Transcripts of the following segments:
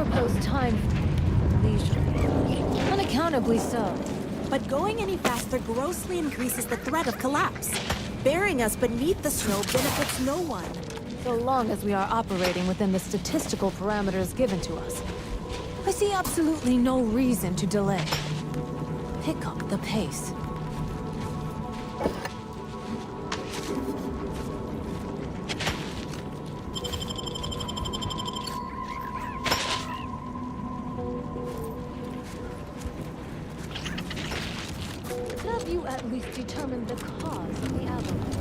propose time for leisure. Unaccountably so. But going any faster grossly increases the threat of collapse. Burying us beneath the snow benefits no one. So long as we are operating within the statistical parameters given to us, I see absolutely no reason to delay. Pick up the pace. Have you at least determined the cause of the avalanche?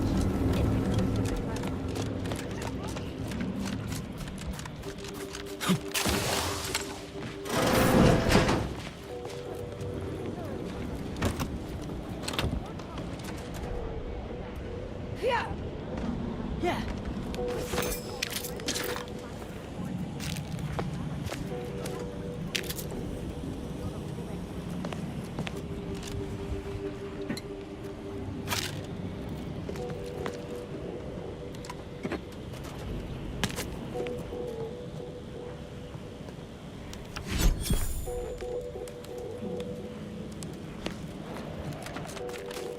Yeah.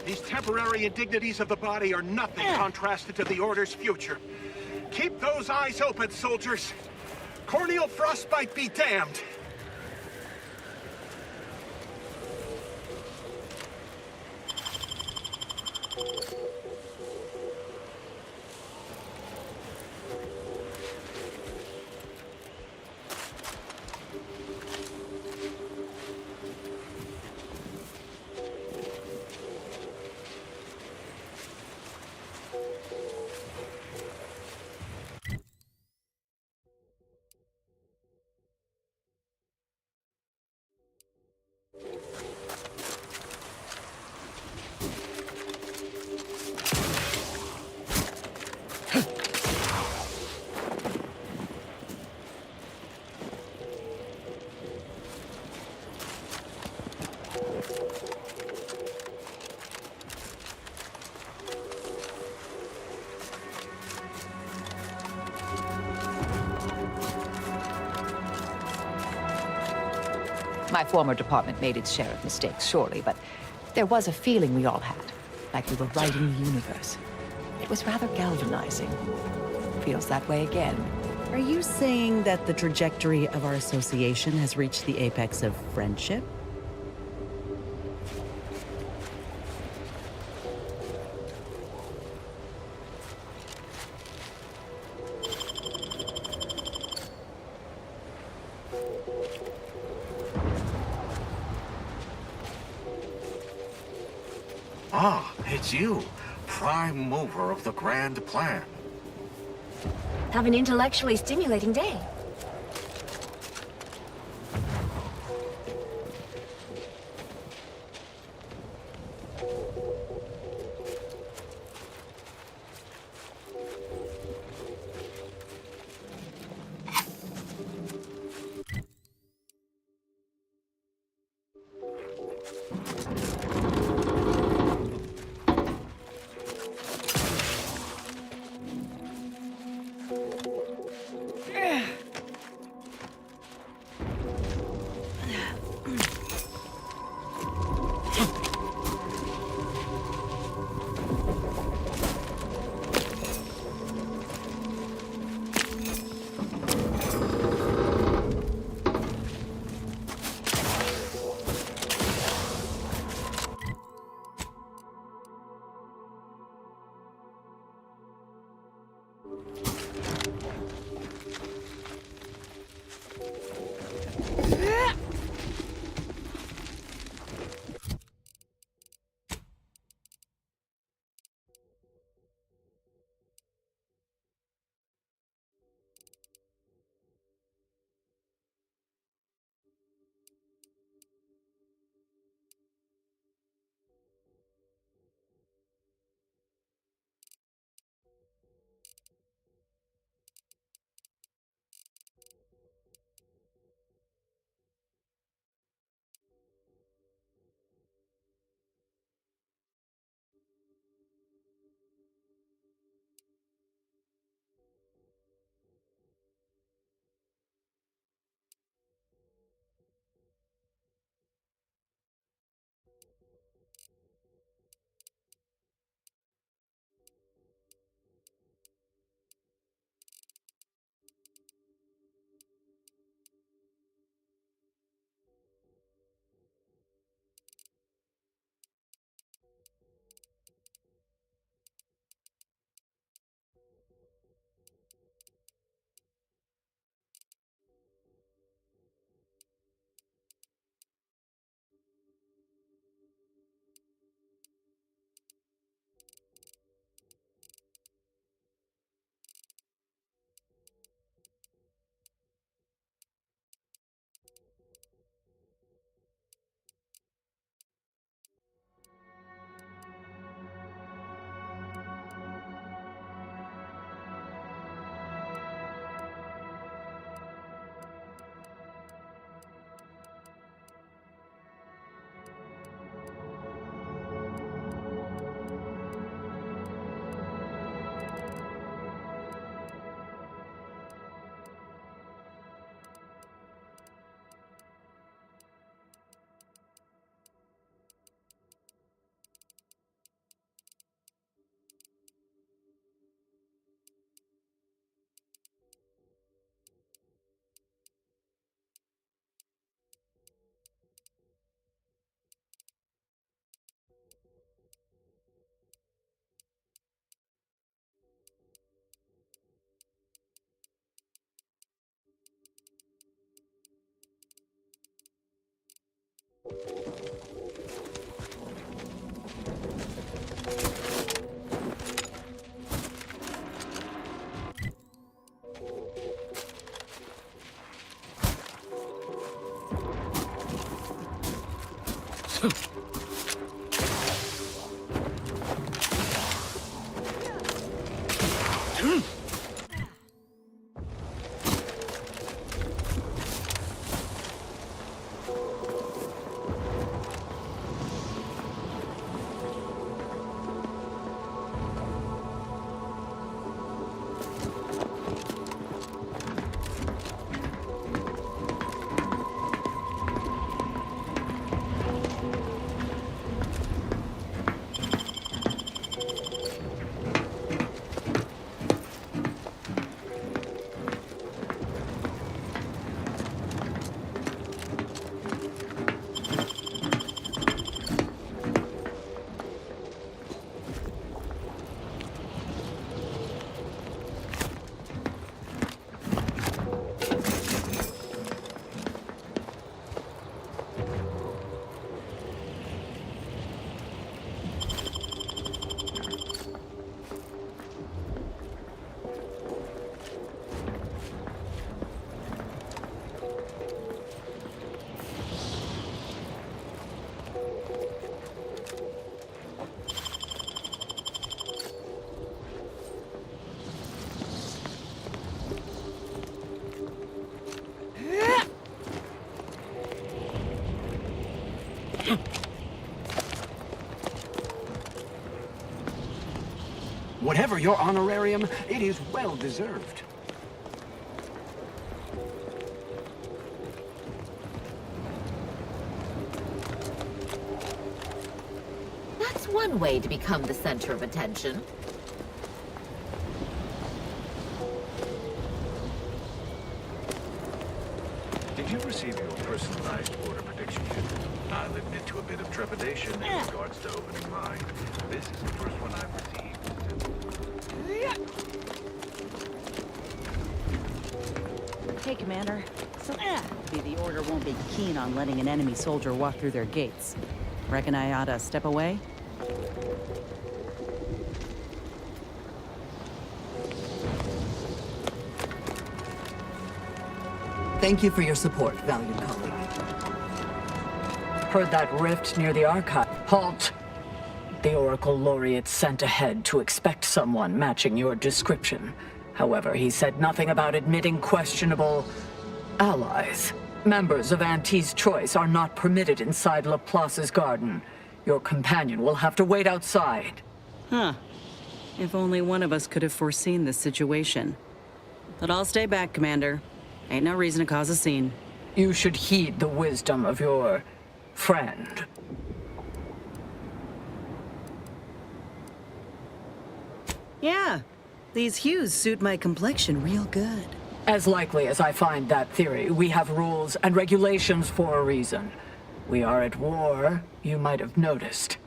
These temporary indignities of the body are nothing contrasted to the Order's future. Keep those eyes open, soldiers. Corneal frostbite be damned. My former department made its share of mistakes, surely, but there was a feeling we all had, like we were writing the universe. It was rather galvanizing. Feels that way again. Are you saying that the trajectory of our association has reached the apex of friendship? Ah, it's you, prime mover of the grand plan. Have an intellectually stimulating day. Whatever your honorarium, it is well deserved. That's one way to become the center of attention. Did you receive your personalized order prediction kit? I'll admit to a bit of trepidation in regards to opening mine. This is the first one I've received. Hey, Commander. So, the Order won't be keen on letting an enemy soldier walk through their gates. Reckon I oughta step away? Thank you for your support, valued colleague. Heard that rift near the archive. Halt! The Oracle Laureate sent ahead to expect someone matching your description. However, he said nothing about admitting questionable allies. Members of Auntie's Choice are not permitted inside Laplace's garden. Your companion will have to wait outside. Huh. If only one of us could have foreseen this situation. But I'll stay back, Commander. Ain't no reason to cause a scene. You should heed the wisdom of your friend. Yeah, these hues suit my complexion real good. As likely as I find that theory, we have rules and regulations for a reason. We are at war, you might have noticed.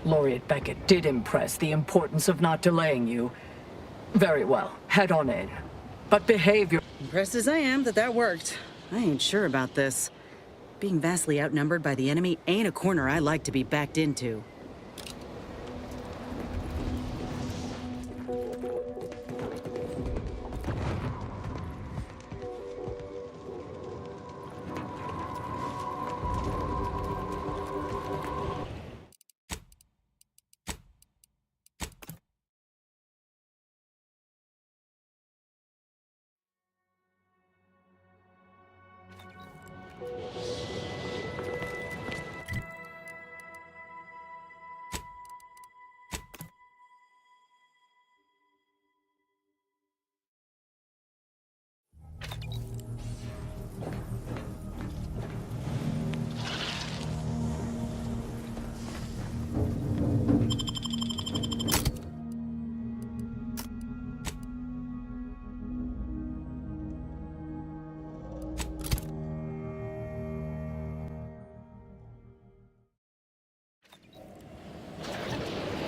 Laureate Beckett did impress the importance of not delaying you. Very well, head on in. But behave your— Impressed as I am that worked, I ain't sure about this. Being vastly outnumbered by the enemy ain't a corner I like to be backed into.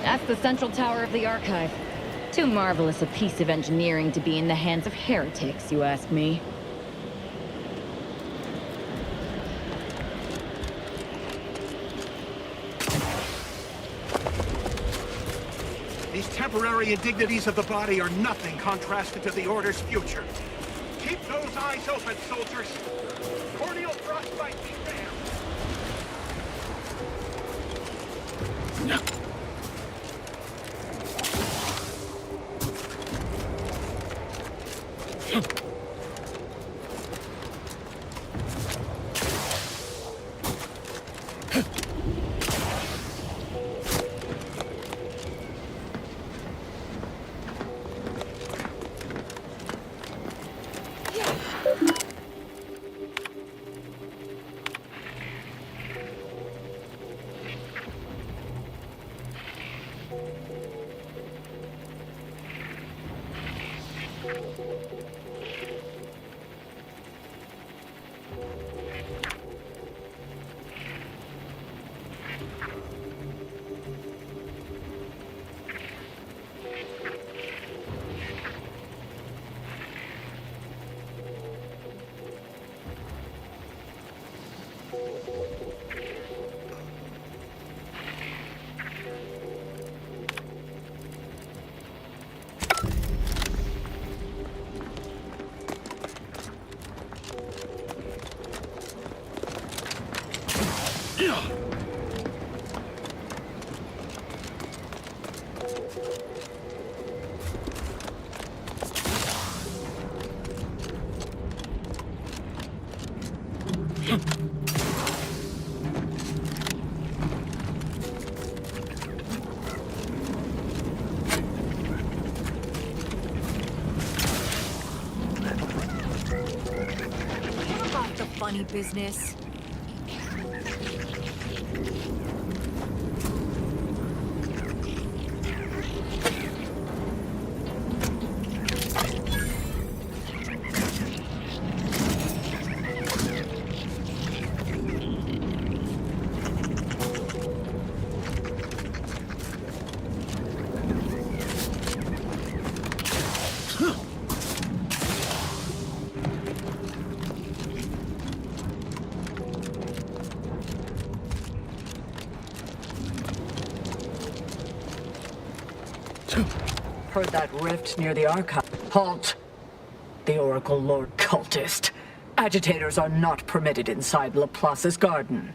That's the central tower of the Archive. Too marvelous a piece of engineering to be in the hands of heretics, you ask me. These temporary indignities of the body are nothing contrasted to the Order's future. Keep those eyes open, soldiers. Corneal frostbite be damned. What about the funny business? Heard that rift near the archive. Halt! The Oracle Lord cultist. Agitators are not permitted inside Laplace's garden.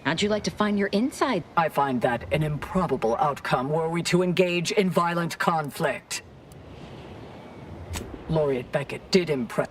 How'd you like to find your inside? I find that an improbable outcome were we to engage in violent conflict. Laureate Beckett did impress.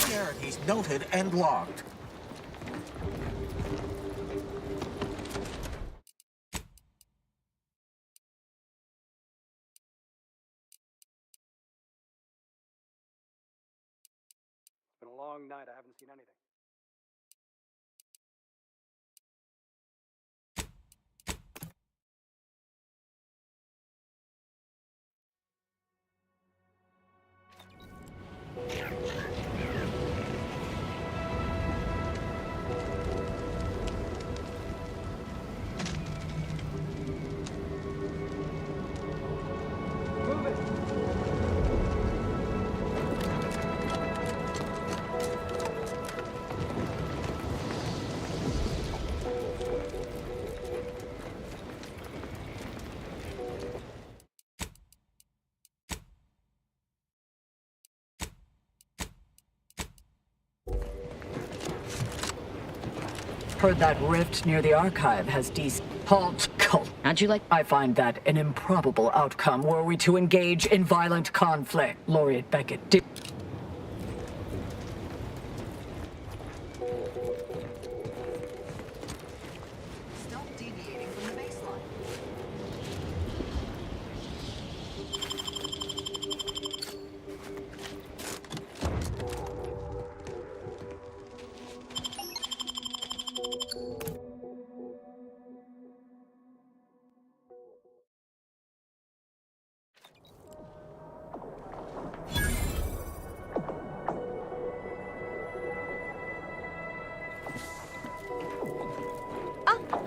Irregularities noted and logged. It's been a long night. I haven't seen anything. Heard that rift near the archive has Halt, cult. How'd you like? I find that an improbable outcome were we to engage in violent conflict. Laureate Beckett did. Stop deviating from the baseline.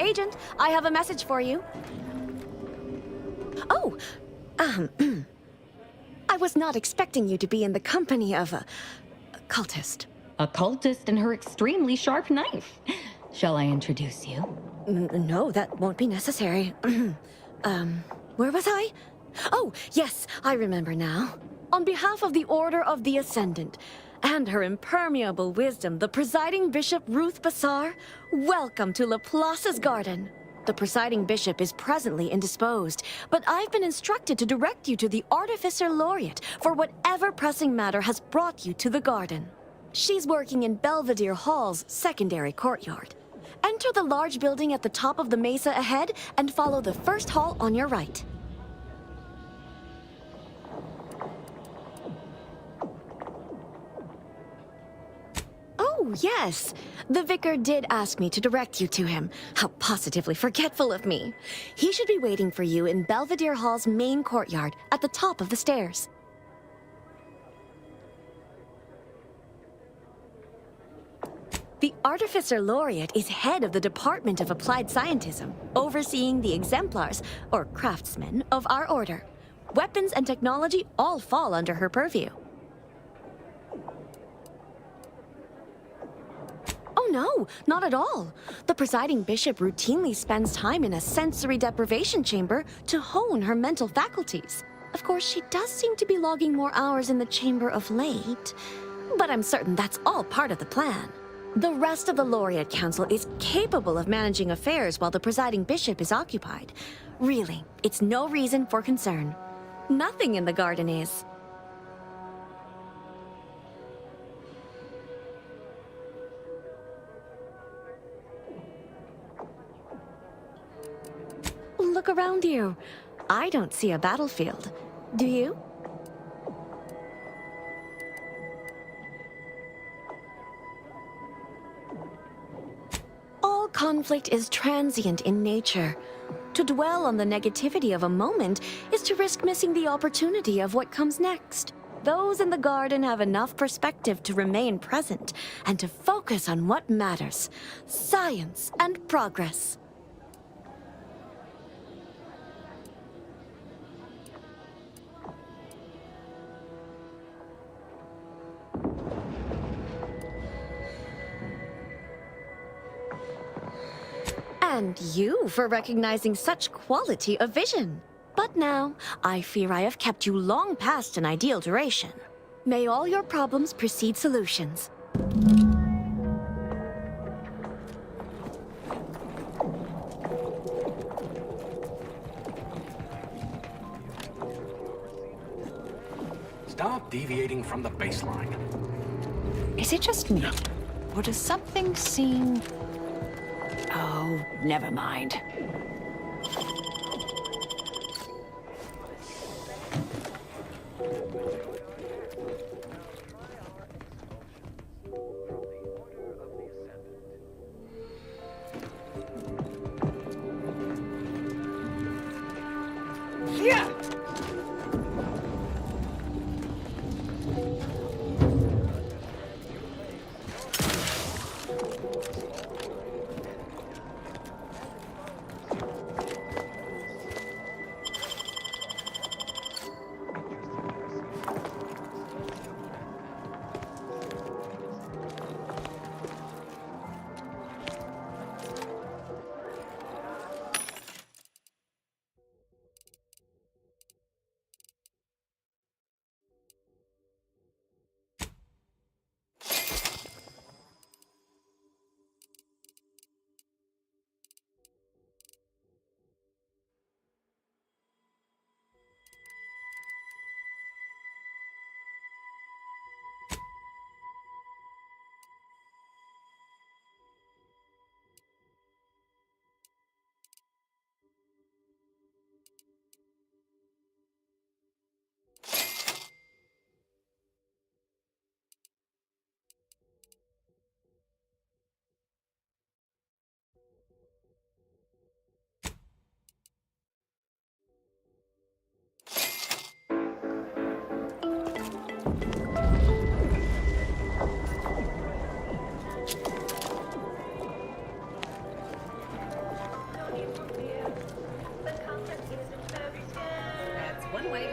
Agent, I have a message for you. Oh, I was not expecting you to be in the company of a cultist. A cultist and her extremely sharp knife. Shall I introduce you? No, that won't be necessary. Where was I? Oh, yes, I remember now. On behalf of the Order of the Ascendant, and her impermeable wisdom, the presiding bishop Ruth Bassar, welcome to Laplace's garden. The presiding bishop is presently indisposed, but I've been instructed to direct you to the Artificer Laureate for whatever pressing matter has brought you to the garden. She's working in Belvedere Hall's secondary courtyard. Enter the large building at the top of the mesa ahead and follow the first hall on your right. Oh, yes. The vicar did ask me to direct you to him. How positively forgetful of me. He should be waiting for you in Belvedere Hall's main courtyard at the top of the stairs. The Artificer Laureate is head of the Department of Applied Scientism, overseeing the exemplars, or craftsmen, of our order. Weapons and technology all fall under her purview. Oh no, not at all. The presiding bishop routinely spends time in a sensory deprivation chamber to hone her mental faculties. Of course, she does seem to be logging more hours in the chamber of late, but I'm certain that's all part of the plan. The rest of the Laureate Council is capable of managing affairs while the presiding bishop is occupied. Really, it's no reason for concern. Nothing in the garden is. Look around you. I don't see a battlefield. Do you? All conflict is transient in nature. To dwell on the negativity of a moment is to risk missing the opportunity of what comes next. Those in the garden have enough perspective to remain present and to focus on what matters: science and progress. And you for recognizing such quality of vision. But now, I fear I have kept you long past an ideal duration. May all your problems precede solutions. Stop deviating from the baseline. Is it just me? Or does something seem... Oh, never mind.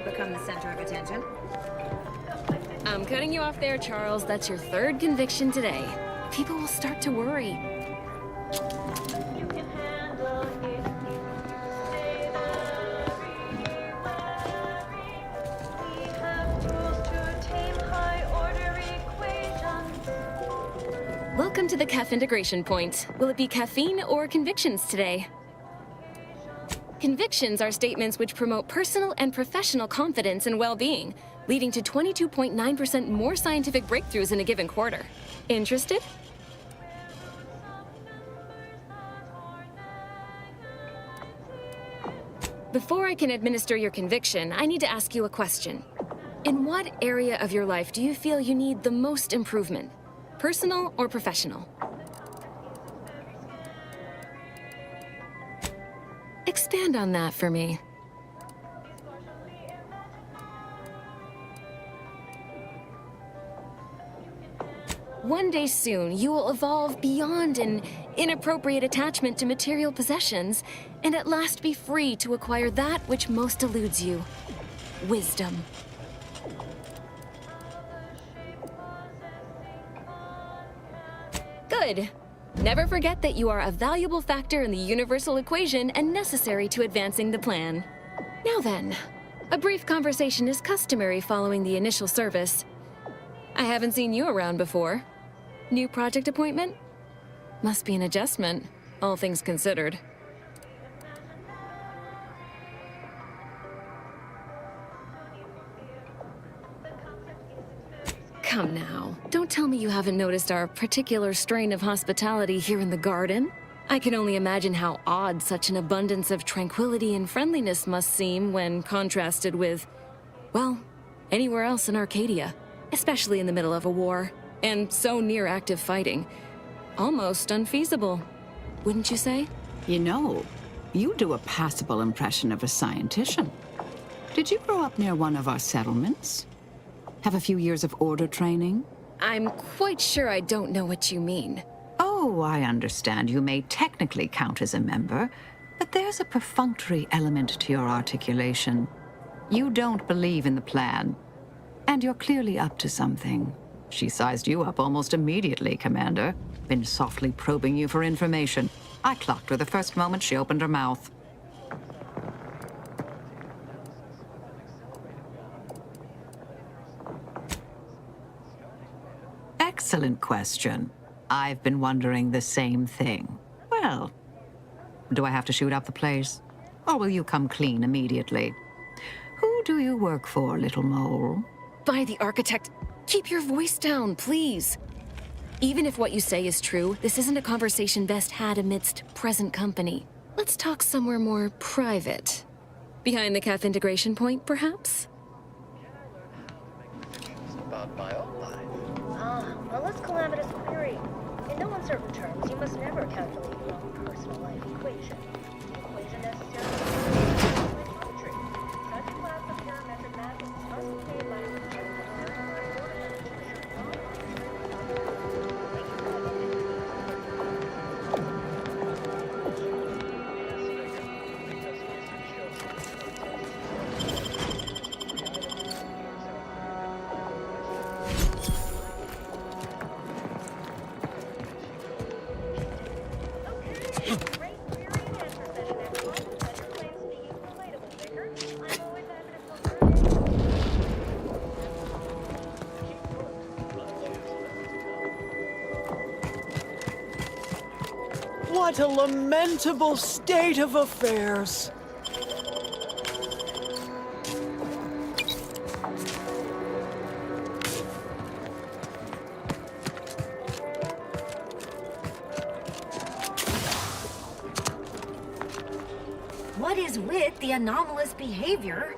Become the center of attention. I'm cutting you off there, Charles. That's your third conviction today. People will start to worry. Welcome to the CAF integration point. Will it be caffeine or convictions today? Convictions are statements which promote personal and professional confidence and well-being, leading to 22.9% more scientific breakthroughs in a given quarter. Interested? Before I can administer your conviction, I need to ask you a question. In what area of your life do you feel you need the most improvement? Personal or professional? Expand on that for me. One day soon, you will evolve beyond an inappropriate attachment to material possessions, and at last be free to acquire that which most eludes you: wisdom. Good. Never forget that you are a valuable factor in the universal equation and necessary to advancing the plan. Now then, a brief conversation is customary following the initial service. I haven't seen you around before. New project appointment? Must be an adjustment, all things considered. Come now, don't tell me you haven't noticed our particular strain of hospitality here in the garden. I can only imagine how odd such an abundance of tranquility and friendliness must seem when contrasted with, well, anywhere else in Arcadia, especially in the middle of a war, and so near active fighting. Almost unfeasible, wouldn't you say? You know, you do a passable impression of a scientician. Did you grow up near one of our settlements? Have a few years of order training? I'm quite sure I don't know what you mean. Oh, I understand. You may technically count as a member, but there's a perfunctory element to your articulation. You don't believe in the plan, and you're clearly up to something. She sized you up almost immediately, Commander. Been softly probing you for information. I clocked her the first moment she opened her mouth. Excellent question. I've been wondering the same thing. Well, do I have to shoot up the place? Or will you come clean immediately? Who do you work for, little mole? By the architect, keep your voice down, please. Even if what you say is true, this isn't a conversation best had amidst present company. Let's talk somewhere more private. Behind the calf integration point, perhaps? About my own life. Unless calamitous query. In no uncertain terms, you must never calculate your own personal life equation. The equation necessary for geometry. Such class of parametric methods must be made by a What a lamentable state of affairs! What is with the anomalous behavior?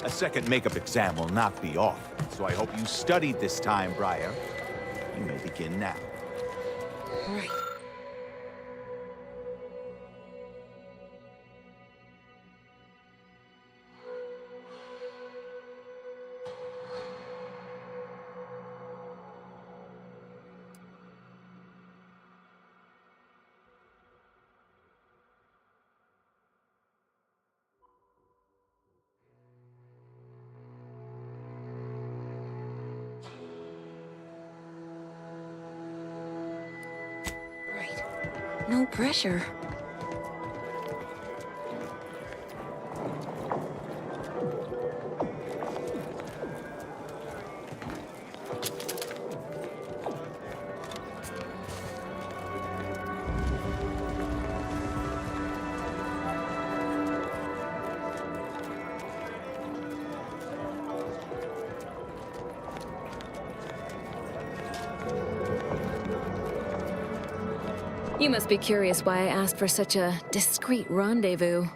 A second makeup exam will not be off, so I hope you studied this time, Briar. You may begin now. Right. No pressure. You must be curious why I asked for such a discreet rendezvous.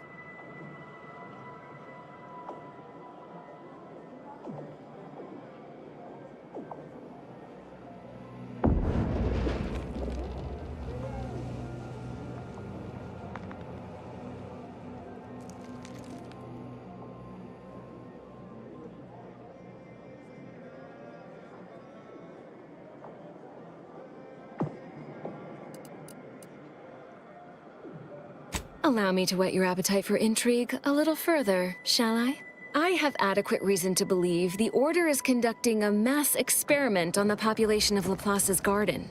Allow me to whet your appetite for intrigue a little further, shall I? I have adequate reason to believe the Order is conducting a mass experiment on the population of Laplace's garden.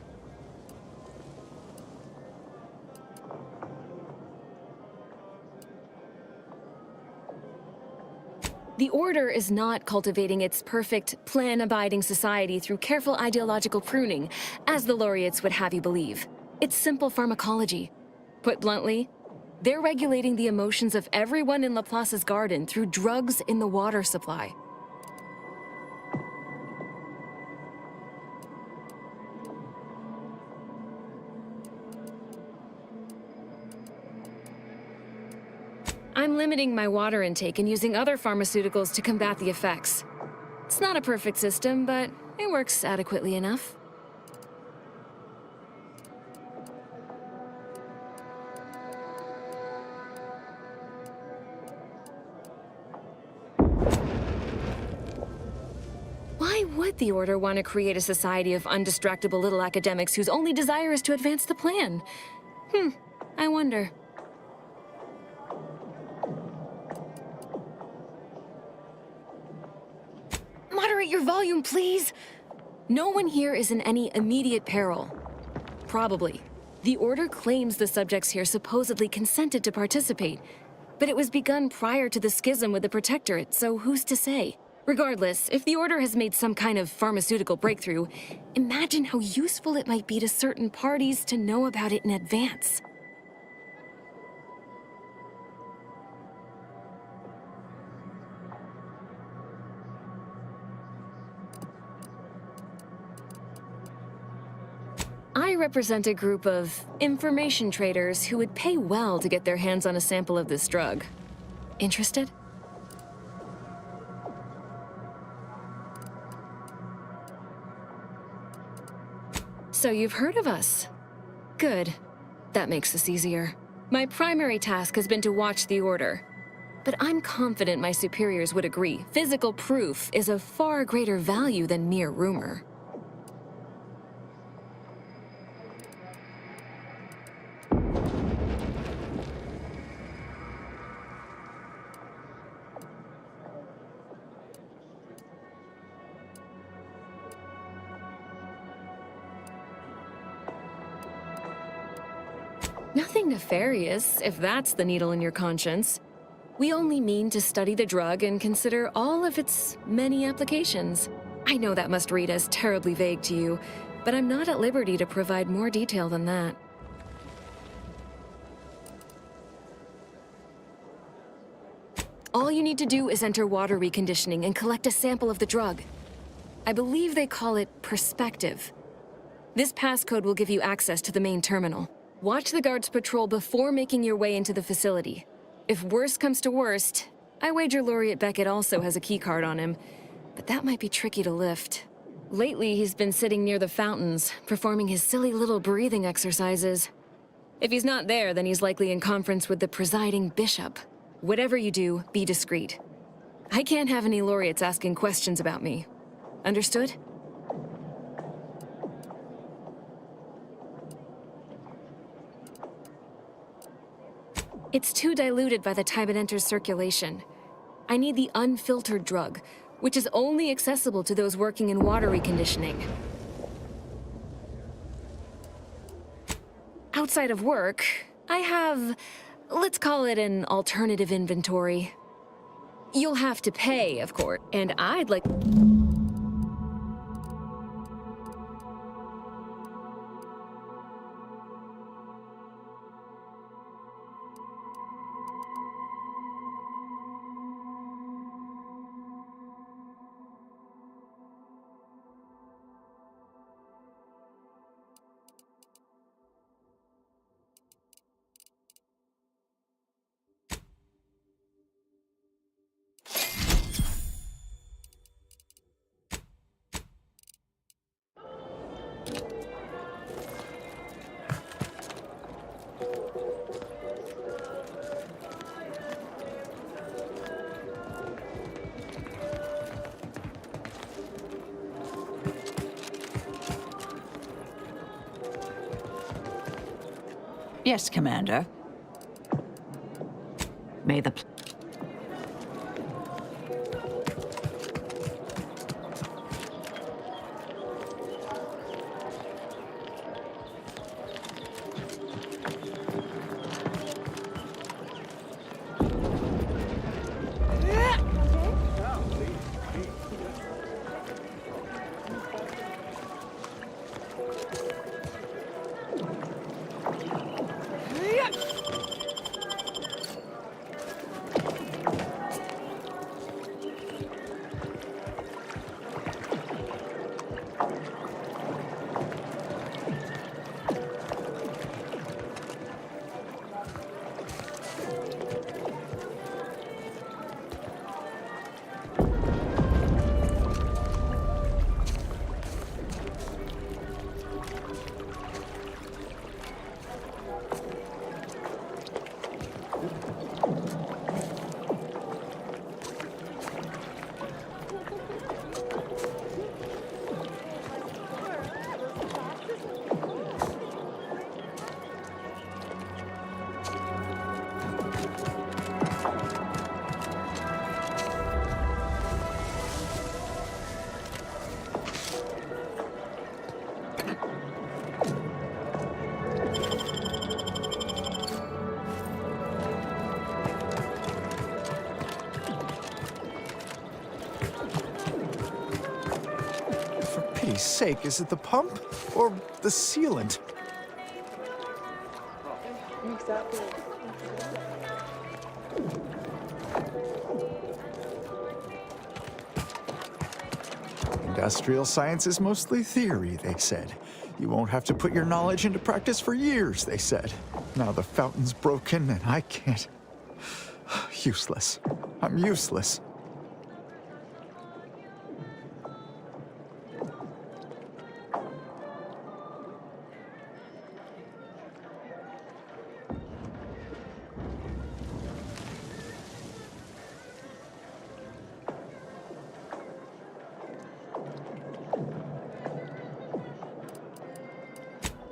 The Order is not cultivating its perfect, plan-abiding society through careful ideological pruning, as the laureates would have you believe. It's simple pharmacology. Put bluntly, they're regulating the emotions of everyone in Laplace's garden through drugs in the water supply. I'm limiting my water intake and using other pharmaceuticals to combat the effects. It's not a perfect system, but it works adequately enough. Why would the Order want to create a society of undistractable little academics whose only desire is to advance the plan? I wonder. Moderate your volume, please! No one here is in any immediate peril. Probably. The Order claims the subjects here supposedly consented to participate, but it was begun prior to the schism with the Protectorate, so who's to say? Regardless, if the Order has made some kind of pharmaceutical breakthrough, imagine how useful it might be to certain parties to know about it in advance. I represent a group of information traders who would pay well to get their hands on a sample of this drug. Interested? So you've heard of us. Good. That makes this easier. My primary task has been to watch the Order. But I'm confident my superiors would agree. Physical proof is of far greater value than mere rumor. Nothing nefarious, if that's the needle in your conscience. We only mean to study the drug and consider all of its many applications. I know that must read as terribly vague to you, but I'm not at liberty to provide more detail than that. All you need to do is enter water reconditioning and collect a sample of the drug. I believe they call it Perspective. This passcode will give you access to the main terminal. Watch the guards patrol before making your way into the facility. If worst comes to worst, I wager Laureate Beckett also has a keycard on him, but that might be tricky to lift. Lately, he's been sitting near the fountains, performing his silly little breathing exercises. If he's not there, then he's likely in conference with the presiding bishop. Whatever you do, be discreet. I can't have any laureates asking questions about me. Understood? It's too diluted by the time it enters circulation. I need the unfiltered drug, which is only accessible to those working in water reconditioning. Outside of work, I have, let's call it an alternative inventory. You'll have to pay, of course, and I'd like... Yes, Commander. May the... Sake, is it the pump or the sealant? Exactly. Industrial science is mostly theory, they said. You won't have to put your knowledge into practice for years, they said. Now the fountain's broken and I can't... Useless. I'm useless.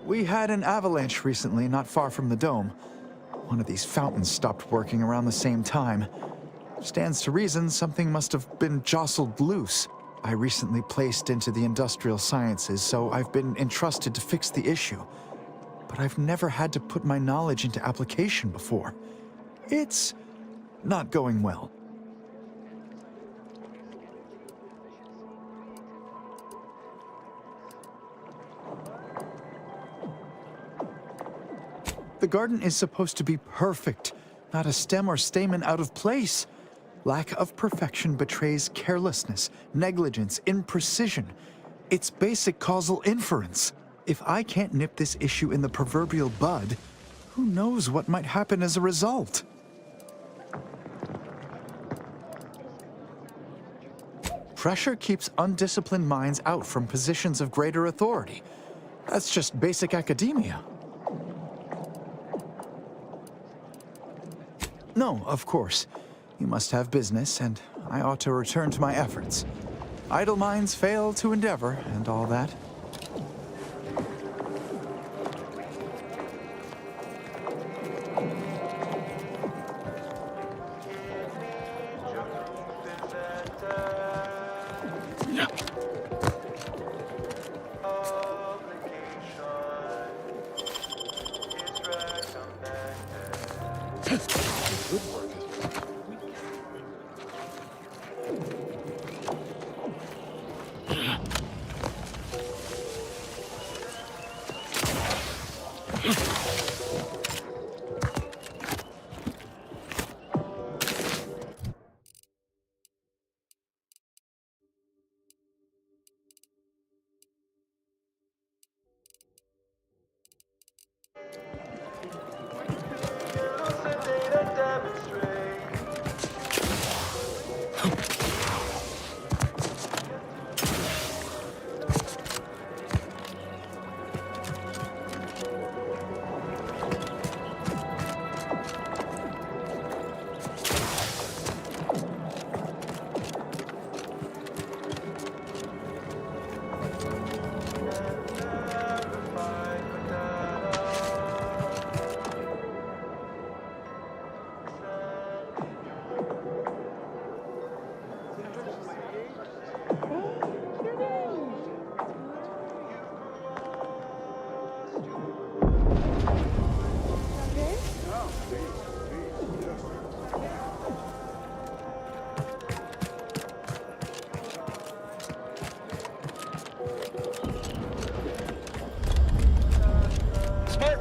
We had an avalanche recently, not far from the dome. One of these fountains stopped working around the same time. Stands to reason something must have been jostled loose. I recently placed into the industrial sciences, so I've been entrusted to fix the issue. But I've never had to put my knowledge into application before. It's not going well. The garden is supposed to be perfect, not a stem or stamen out of place. Lack of perfection betrays carelessness, negligence, imprecision. It's basic causal inference. If I can't nip this issue in the proverbial bud, who knows what might happen as a result? Pressure keeps undisciplined minds out from positions of greater authority. That's just basic academia. No, of course. You must have business, and I ought to return to my efforts. Idle minds fail to endeavor, and all that.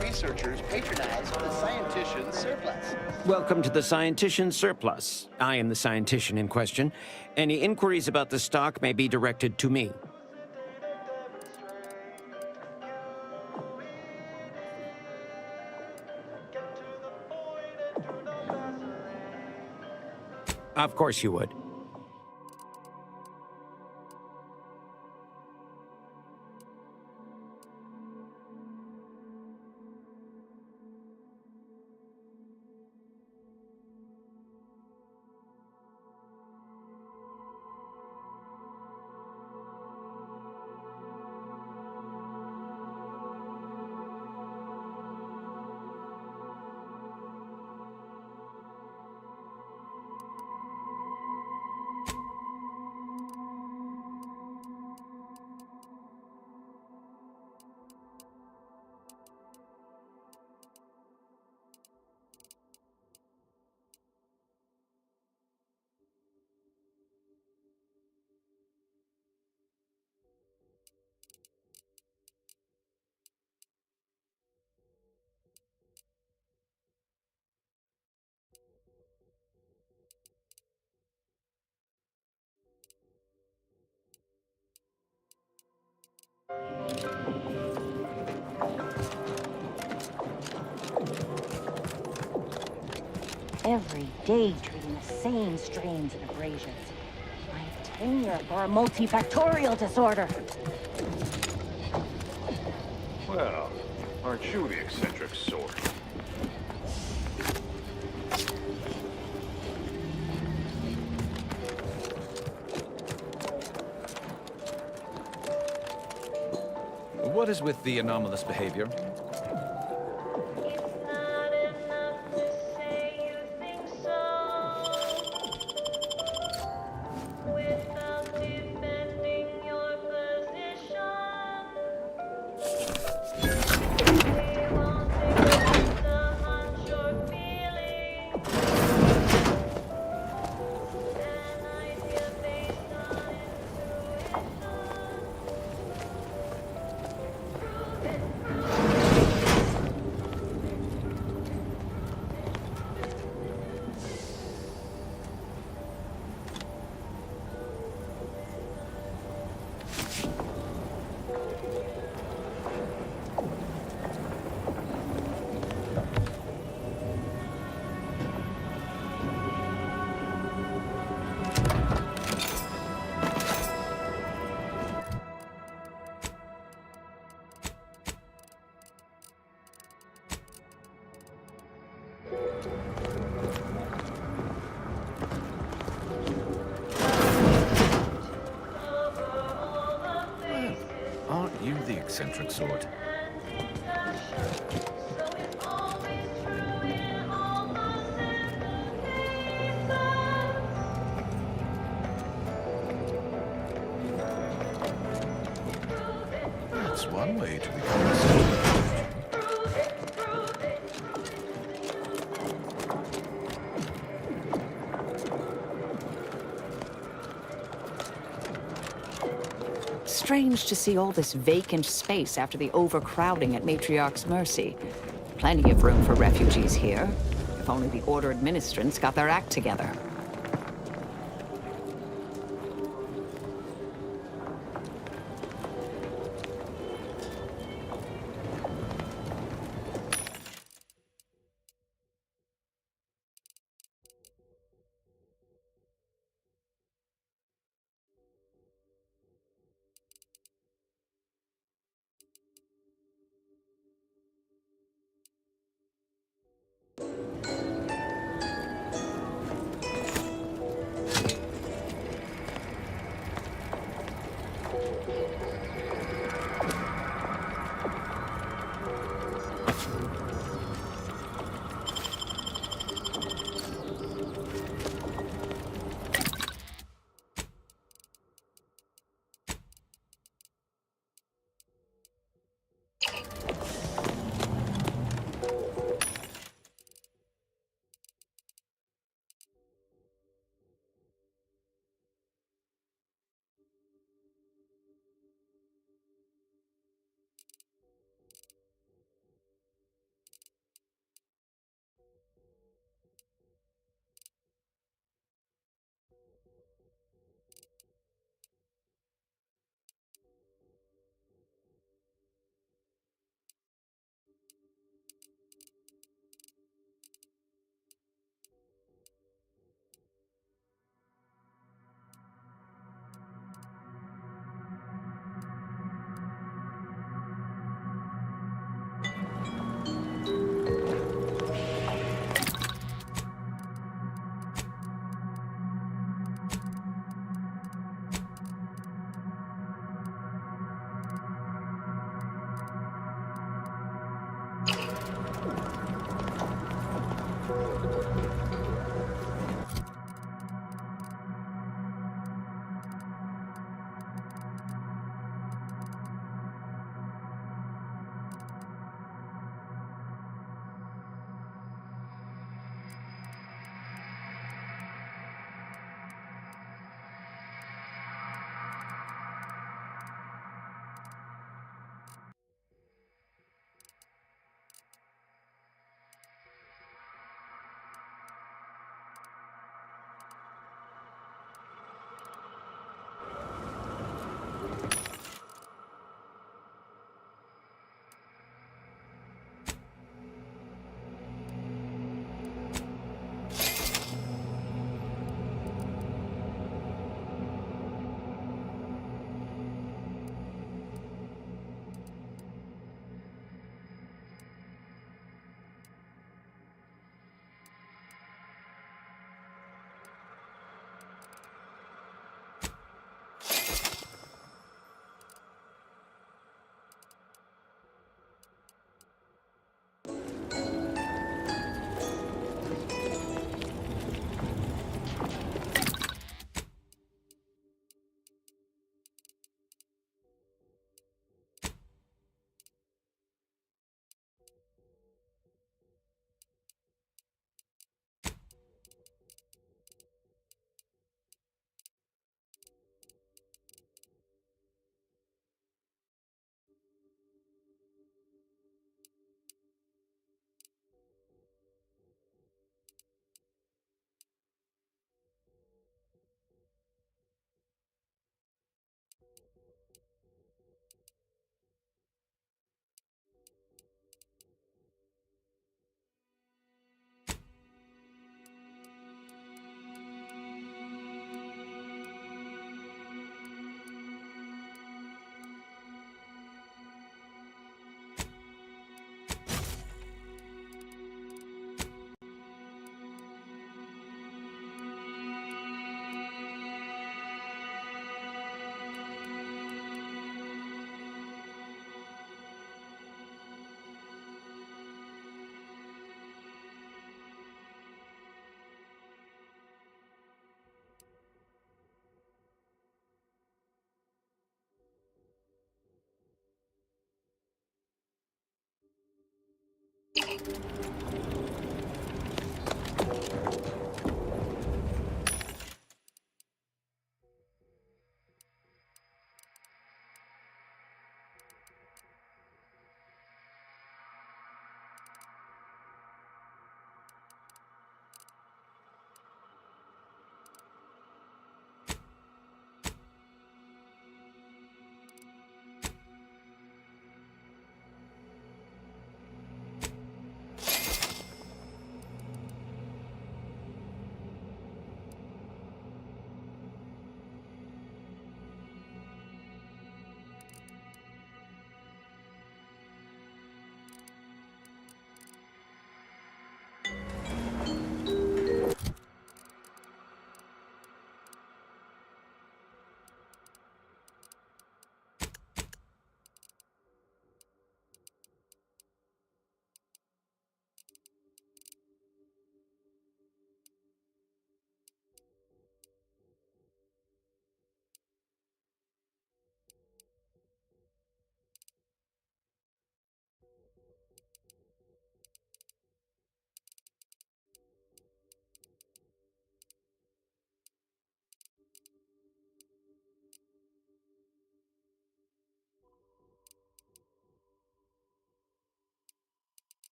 Researchers patronize the Scientician Surplus. Welcome to the Scientician Surplus. I am the scientician in question. Any inquiries about the stock may be directed to me. Of course you would. Every day treating the same strains and abrasions. My tenure for a multifactorial disorder. Well, aren't you the eccentric sort? What is with the anomalous behavior? Aren't you the eccentric sort? That's one way to become a soldier. Strange to see all this vacant space after the overcrowding at Matriarch's Mercy. Plenty of room for refugees here. If only the Order administrants got their act together.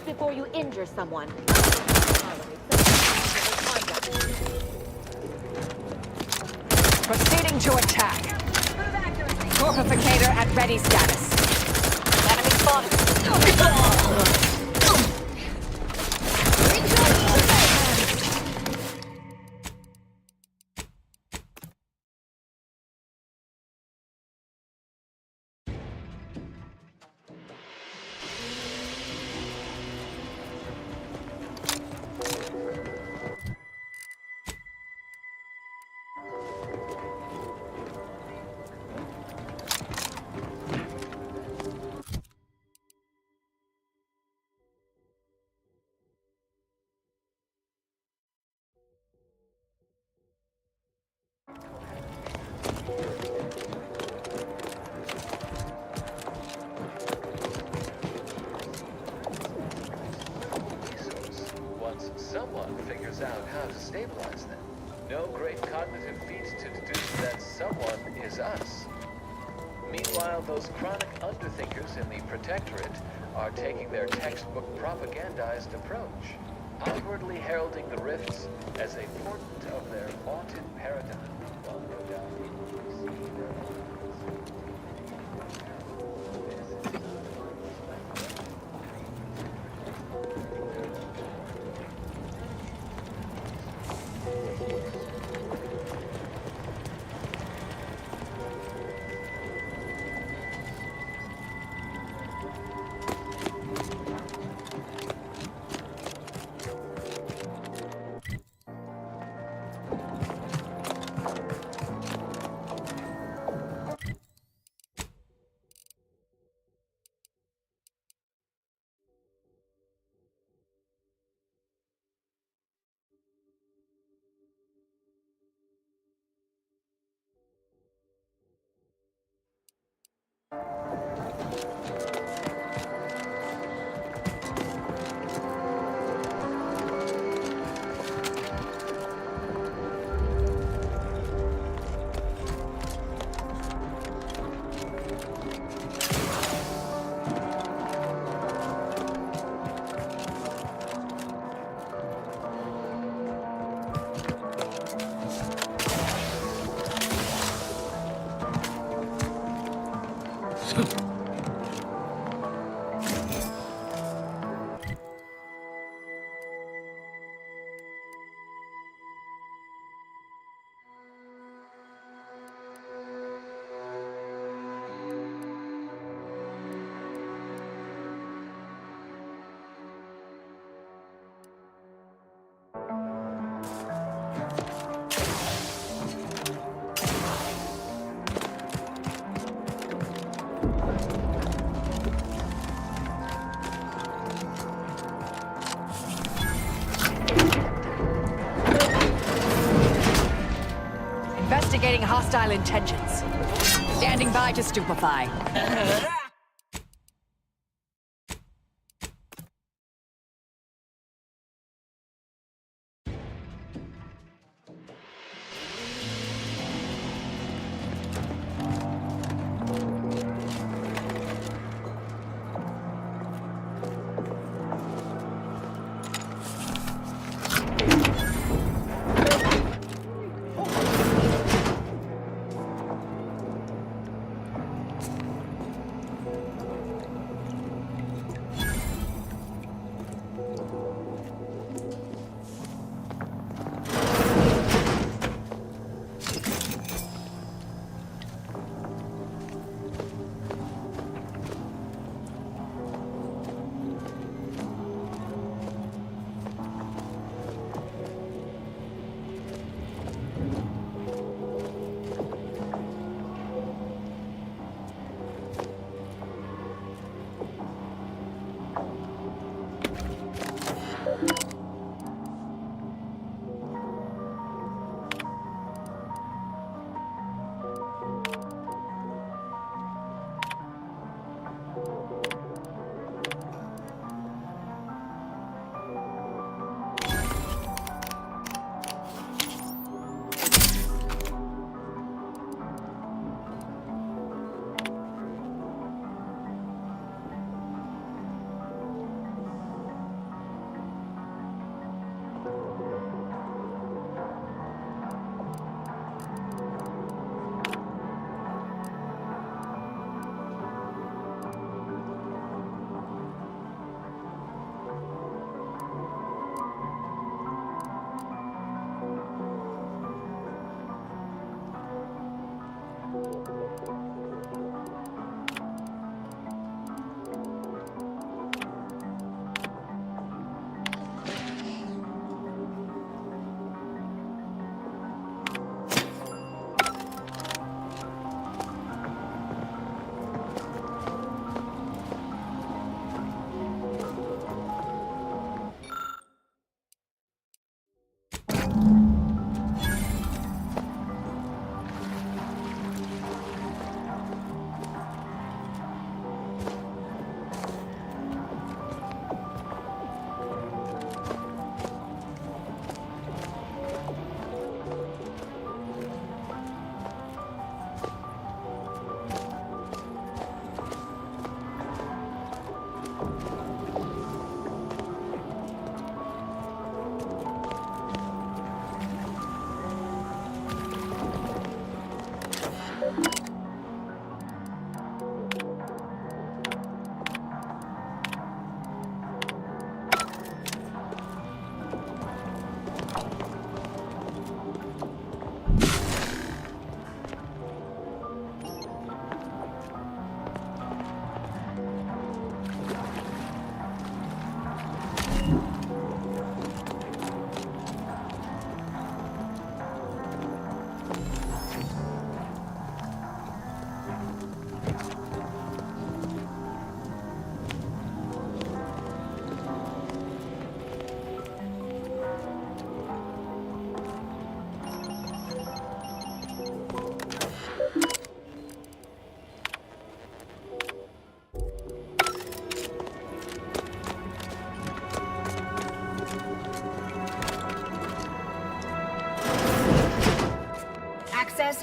before you injure someone. Proceeding to attack. Corpificator at ready status. Enemy spotted. Once someone figures out how to stabilize them. No great cognitive feat to deduce that someone is us. Meanwhile, those chronic underthinkers in the Protectorate are taking their textbook propagandized approach, outwardly heralding the rifts as a portent of their vaunted paradigm, while no doubt we see their Investigating hostile intentions. Standing by to stupefy.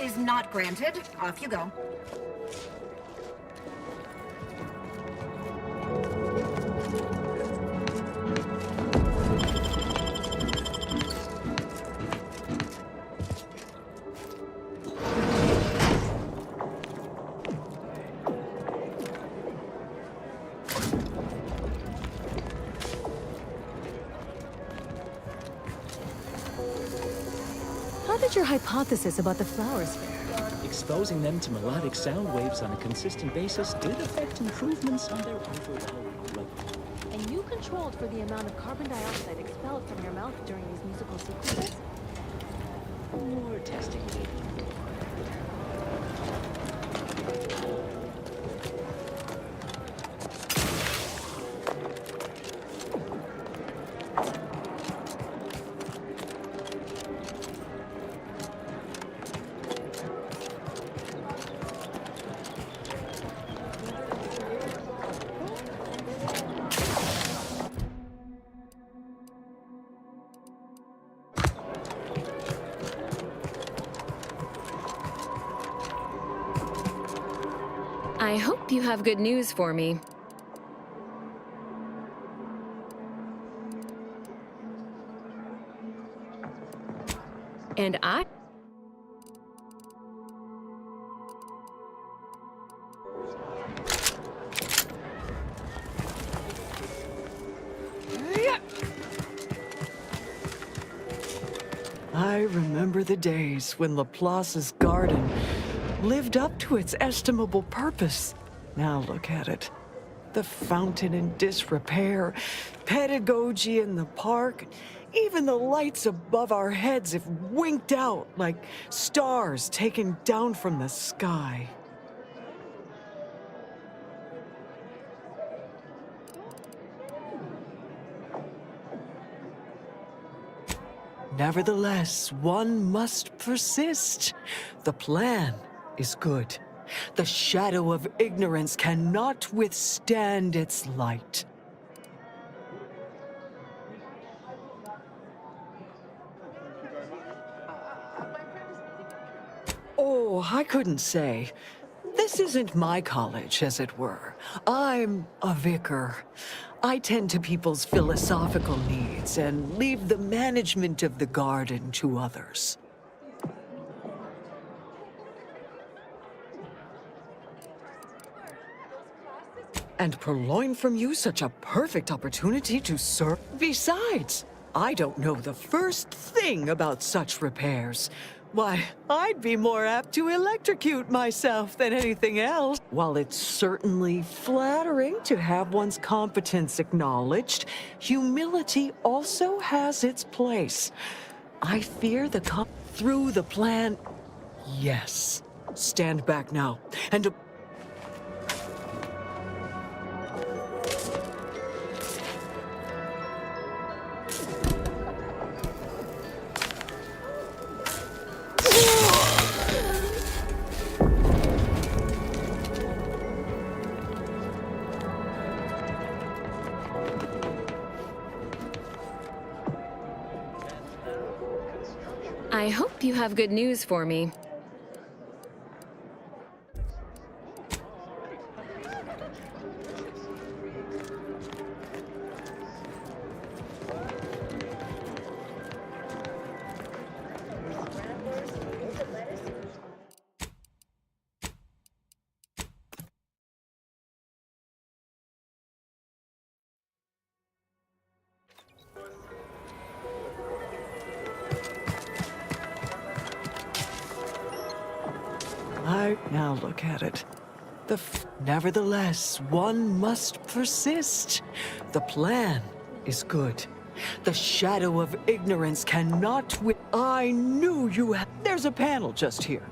is not granted. Off you go. How did your hypothesis about the flowers fare? Exposing them to melodic sound waves on a consistent basis did affect improvements on their overall growth. And you controlled for the amount of carbon dioxide expelled from your mouth during these musical sequences? More testing needed. I hope you have good news for me. And I... I remember the days when Laplace's garden lived up to its estimable purpose. Now look at it. The fountain in disrepair, pedagogy in the park, even the lights above our heads have winked out like stars taken down from the sky. Nevertheless, one must persist. The plan is good. The shadow of ignorance cannot withstand its light. Oh, I couldn't say. This isn't my college, as it were. I'm a vicar. I tend to people's philosophical needs and leave the management of the garden to others. And purloin from you such a perfect opportunity to serve. Besides, I don't know the first thing about such repairs. Why, I'd be more apt to electrocute myself than anything else. While it's certainly flattering to have one's competence acknowledged, humility also has its place. I fear through the plan. Yes. Stand back now, and I hope you have good news for me. now look at it. Nevertheless, one must persist. The plan is good. The shadow of ignorance cannot I knew you had. There's a panel just here.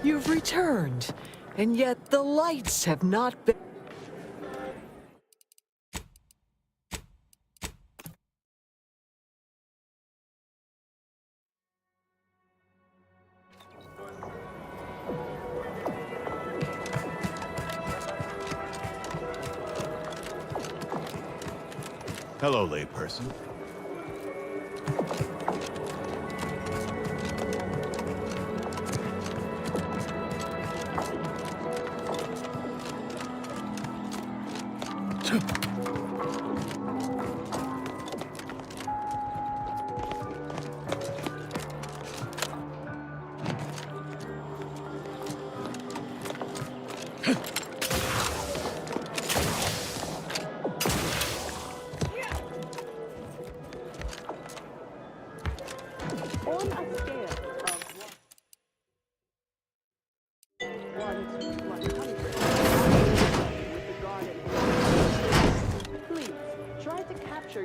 You've returned, and yet the lights have not been. Hello, layperson.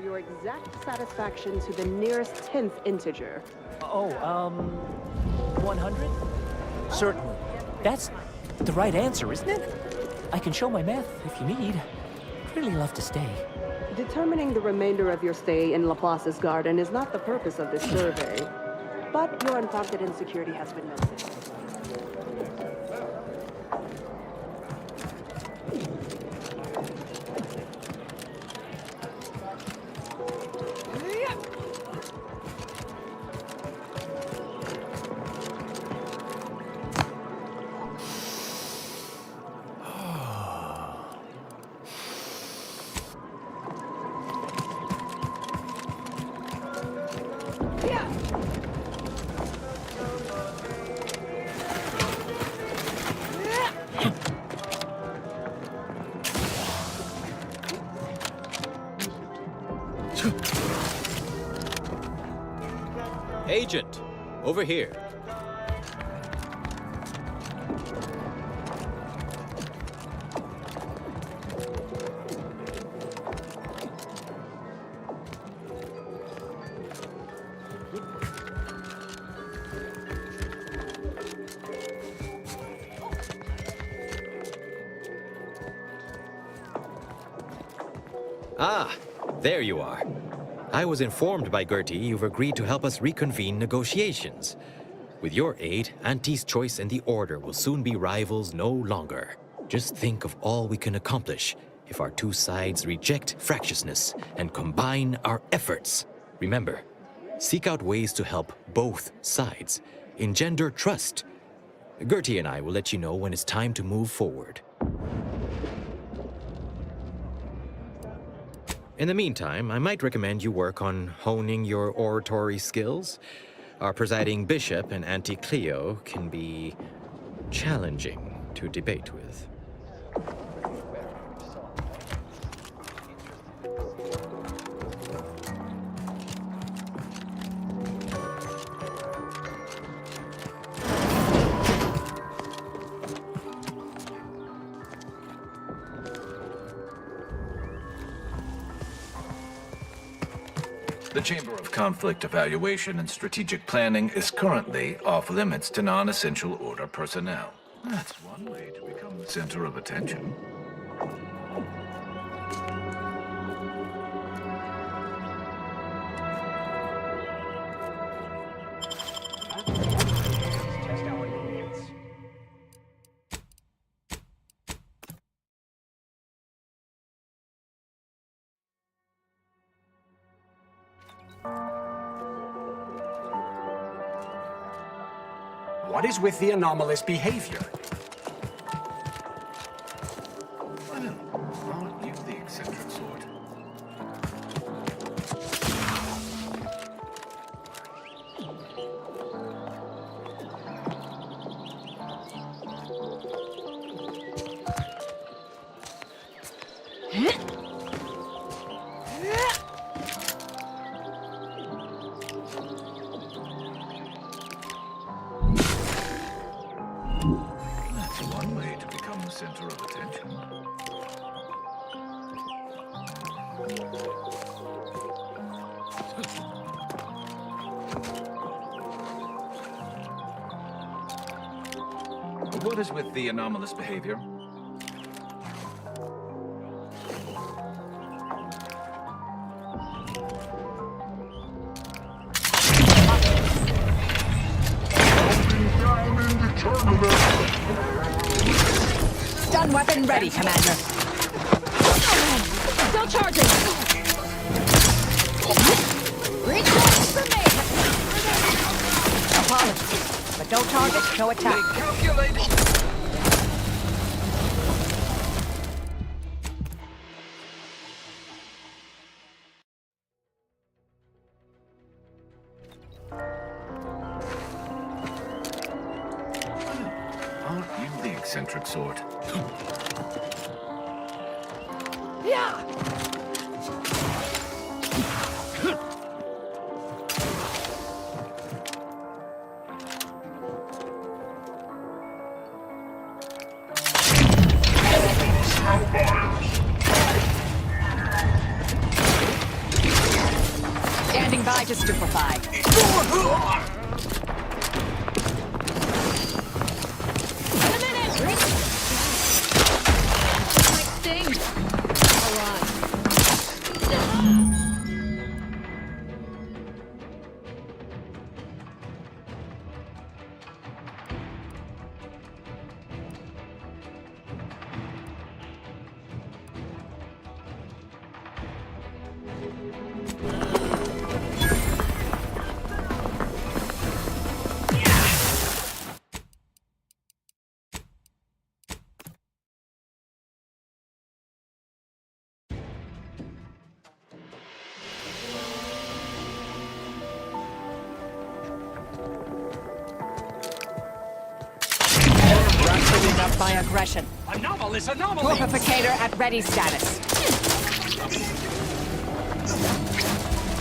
Your exact satisfaction to the nearest 10th integer. Oh, 100? Certainly. That's the right answer, isn't it? I can show my math if you need. I'd really love to stay. Determining the remainder of your stay in Laplace's garden is not the purpose of this survey, but your unprompted insecurity has been noted. Agent, over here. Ah, there you are. I was informed by Gertie you've agreed to help us reconvene negotiations. With your aid, Auntie's Choice and the Order will soon be rivals no longer. Just think of all we can accomplish if our two sides reject fractiousness and combine our efforts. Remember, seek out ways to help both sides. Engender trust. Gertie and I will let you know when it's time to move forward. In the meantime, I might recommend you work on honing your oratory skills. Our presiding bishop and Auntie Cleo can be challenging to debate with. The Chamber of Conflict Evaluation and Strategic Planning is currently off limits to non-essential Order personnel. That's one way to become the center of attention. What is with the anomalous behavior? Well, aren't you the eccentric sort? That's one way to become the center of attention. What is with the anomalous behavior? Stun weapon ready, Commander. Still charging! Recharge for me! Apologies, but no target, no attack. eccentric sort. Yeah! Standing by to stupefy. Up by aggression. Anomalous anomaly! Torpificator at ready status.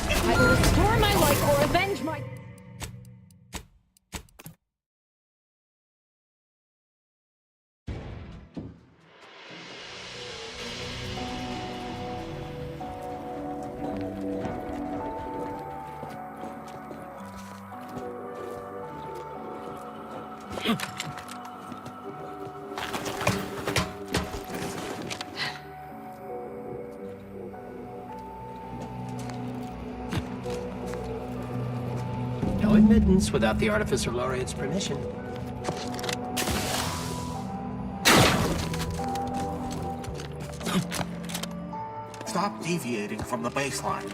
I will restore my life or avenge my... No admittance without the Artificer Laureate's permission. Stop deviating from the baseline.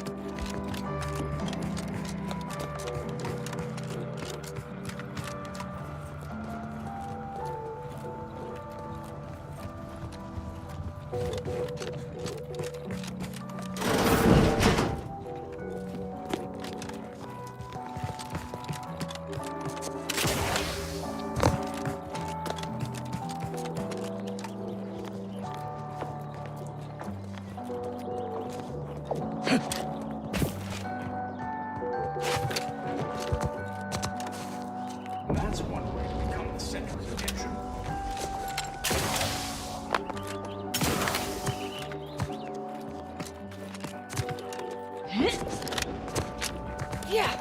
That's one way to become the center of attention. Yeah!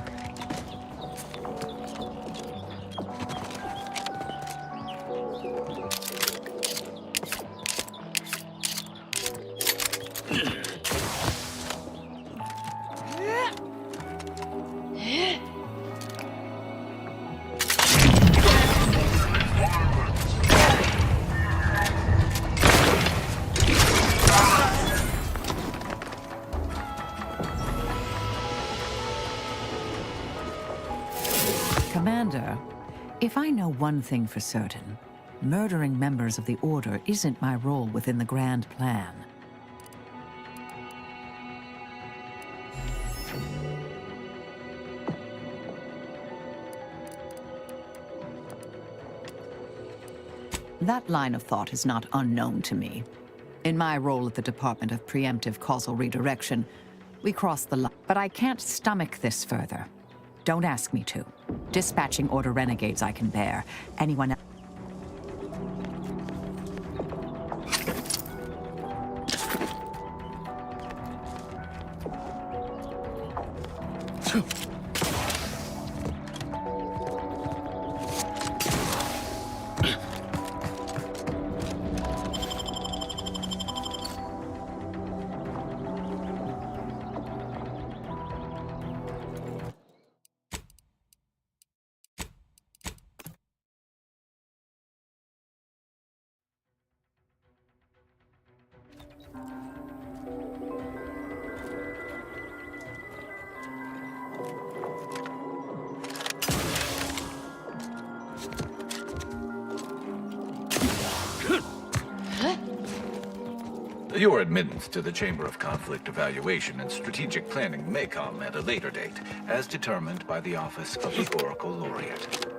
Commander, if I know one thing for certain, murdering members of the Order isn't my role within the grand plan. That line of thought is not unknown to me. In my role at the Department of Preemptive Causal Redirection, we crossed the line. But I can't stomach this further. Don't ask me to. Dispatching Order renegades I can bear. Anyone else? Your admittance to the Chamber of Conflict Evaluation and Strategic Planning may come at a later date, as determined by the Office of the Oracle Laureate.